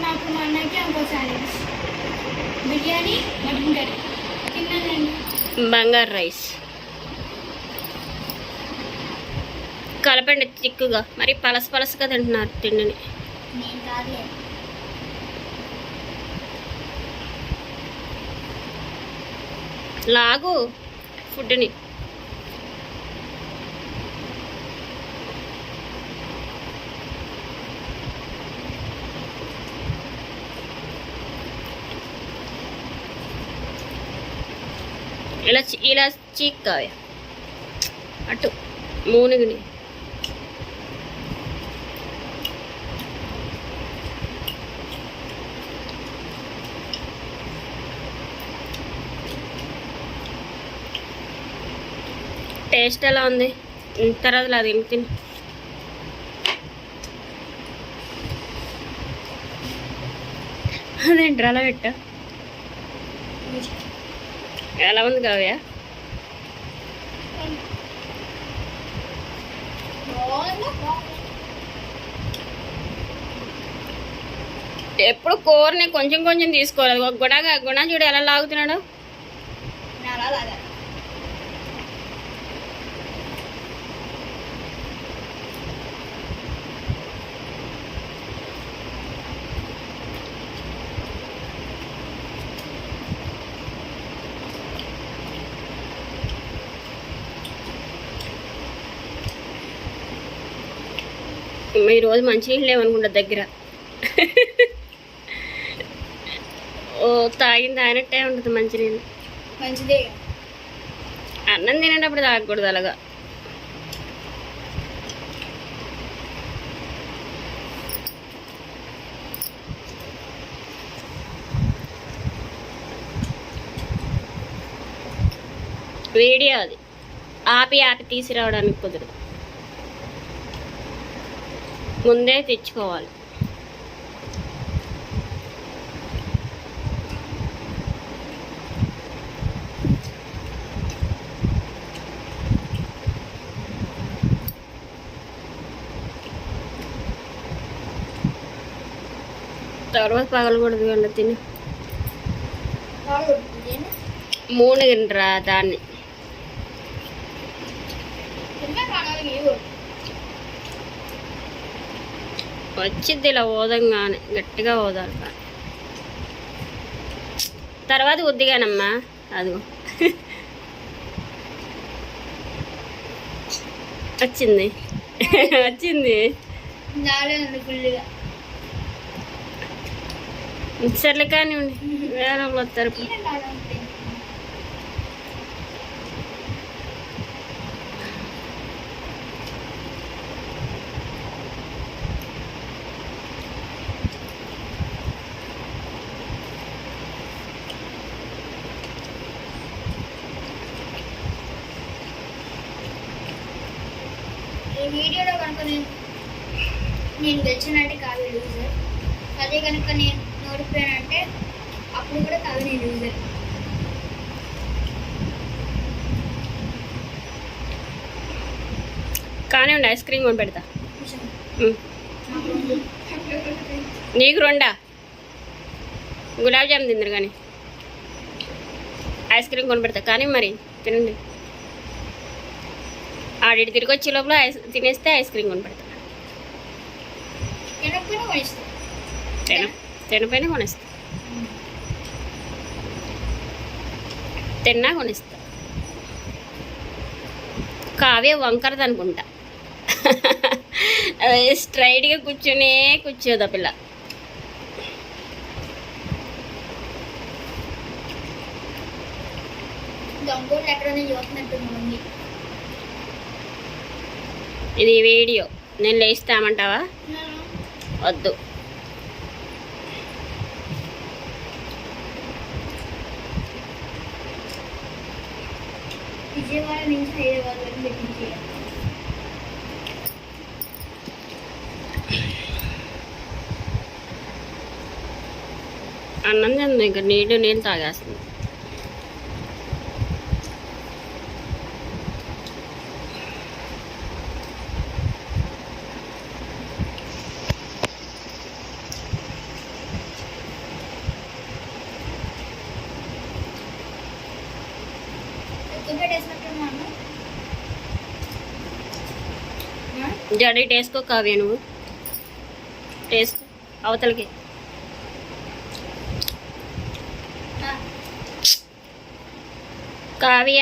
నాకు మా అన్నకి ఇంకో ఛాలెంజ్. బిర్యానీ మటన్ కర్రీ తిన్నానండి. బంగారు రైస్ కలపండి చిక్కుగా, మరి పలసగా తింటున్నారు తిండిని. నేను కాదులేదు. లాగు ఫుడ్ని. ఇలా చీక్ కావే అటు మూనుగుని. టేస్ట్ ఎలా ఉంది? తర్వాత అది తిని అదేంటి అలా పెట్టా? ఎలా ఉంది కావ్య? ఎప్పుడు కూరని కొంచెం కొంచెం తీసుకోవాలి. ఒక గుణ చూడు ఎలా లాగుతున్నాడు. ఈరోజు మంచినీళ్ళు లేవనుకుంటా దగ్గర. ఓ తాగినట్టే ఉంటుంది మంచినీళ్ళు. మంచిదే. అన్నం తినేటప్పుడు తాగకూడదు అలాగా. వీడియో అది ఆపి తీసుకురావడానికి కుదరదు, ముందే తెచ్చుకోవాలి. తర్వాత పగలకూడదు వాళ్ళ తిని. మూడు తినరా దాన్ని. వచ్చిద్ది ఇలా ఓదంగానే గట్టిగా ఓదాలి. తర్వాత ఉద్దిగానమ్మా అదిగో వచ్చింది వచ్చింది. సర్లే కానివ్వండి, వేరే వాళ్ళు వస్తారు. ఈ వీడియోలో కనుక నేను గెలిచినట్టే కావ్య లూజర్, అదే కనుక నేను ఓడిపోయానంటే అప్పుడు కూడా కావ్య నేను లూజర్. కానివ్వండి, ఐస్ క్రీమ్ కొని పెడతా. నీకు రెండా? గులాబ్ జామ్ తిందరు కానీ ఐస్ క్రీమ్ కొని పెడతా. కానీ మరి తినండి. ఆడికి తిరిగి వచ్చే లోపల తినేస్తే ఐస్ క్రీమ్ కొని పెడతా. తినపైన కొనిస్తా, తిన్నా కొనిస్తా. కావ్య వంకరది అనుకుంటా. స్ట్రైట్గా కూర్చోదు ఆ పిల్ల. ఇది వీడియో, నేను లేస్తామంటావా? వద్దు. విజయవాడ నుంచి హైదరాబాద్ వరకు పెట్టింది. అన్నం తింది, ఇంకా నీళ్ళు తాగేస్తుంది. పెట్టేసినట్టున్నాను. జడి టేసుకో కావ్య, నువ్వు టేసుకో అవతలకి. కావ్య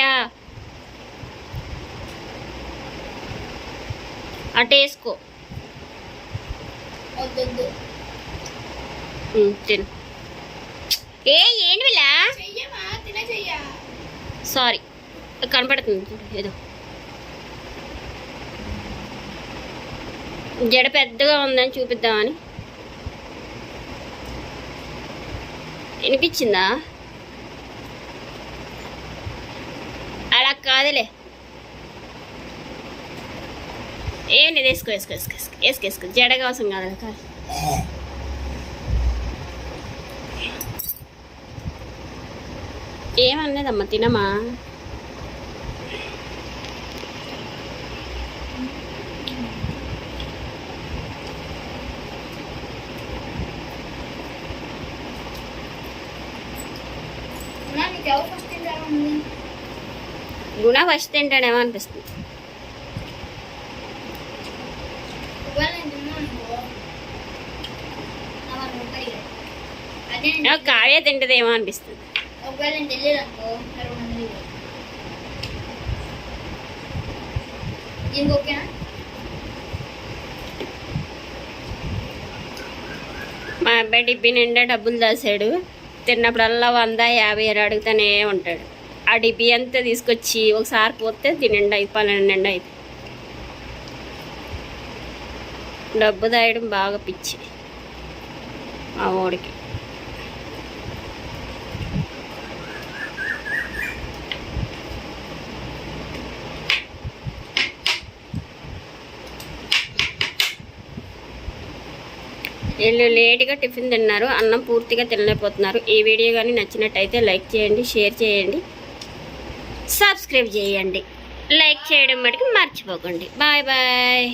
అటేసుకో. వద్దు తిను. ఏంటి వీళ్ళ? చెయ్యమా, తిన చెయ్యా. సారీ, కనపడుతుంది ఏదో. జడ పెద్దగా ఉందని చూపిద్దామని. వినిపించిందా? అలా కాదులే. ఏంటి వేసుకో వేసుకో వేసుకో వేసుకో వేసుకో వేసుకో. జడ కోసం కాదు కాదు. ఏమన్నదమ్మా, తినమా. నీకు ఎవరు ఫస్ట్ తింటారా ఉంది? గుణ ఫస్ట్ తింటాడేమో అనిపిస్తుంది. ఒకవేళ నేను తిన్నాను అనుకో, నాకు రూపాయి అదే. కావ్య తింటదేమో అనిపిస్తుంది. ఒకవేళ నేను తెలియదు అనుకో, 200. దీనికి ఓకేనా? మా అబ్బాయి డిబ్బి నిండా డబ్బులు దాసాడు. తిన్నప్పుడల్లా 100, 50 అని అడుగుతూనే ఉంటాడు. ఆ డిబ్బి అంతా తీసుకొచ్చి ఒకసారి పోతే తినండి అయిపోవాలని నిండా అయితే. డబ్బు దాయడం బాగా పిచ్చి మా వాడికి. వీళ్ళు లేట్గా టిఫిన్ తిన్నారు, అన్నం పూర్తిగా తినలేకపోతున్నారు. ఈ వీడియో కానీ నచ్చినట్టయితే లైక్ చేయండి, షేర్ చేయండి, సబ్స్క్రైబ్ చేయండి. లైక్ చేయడం మటుకు మర్చిపోకండి. Bye bye.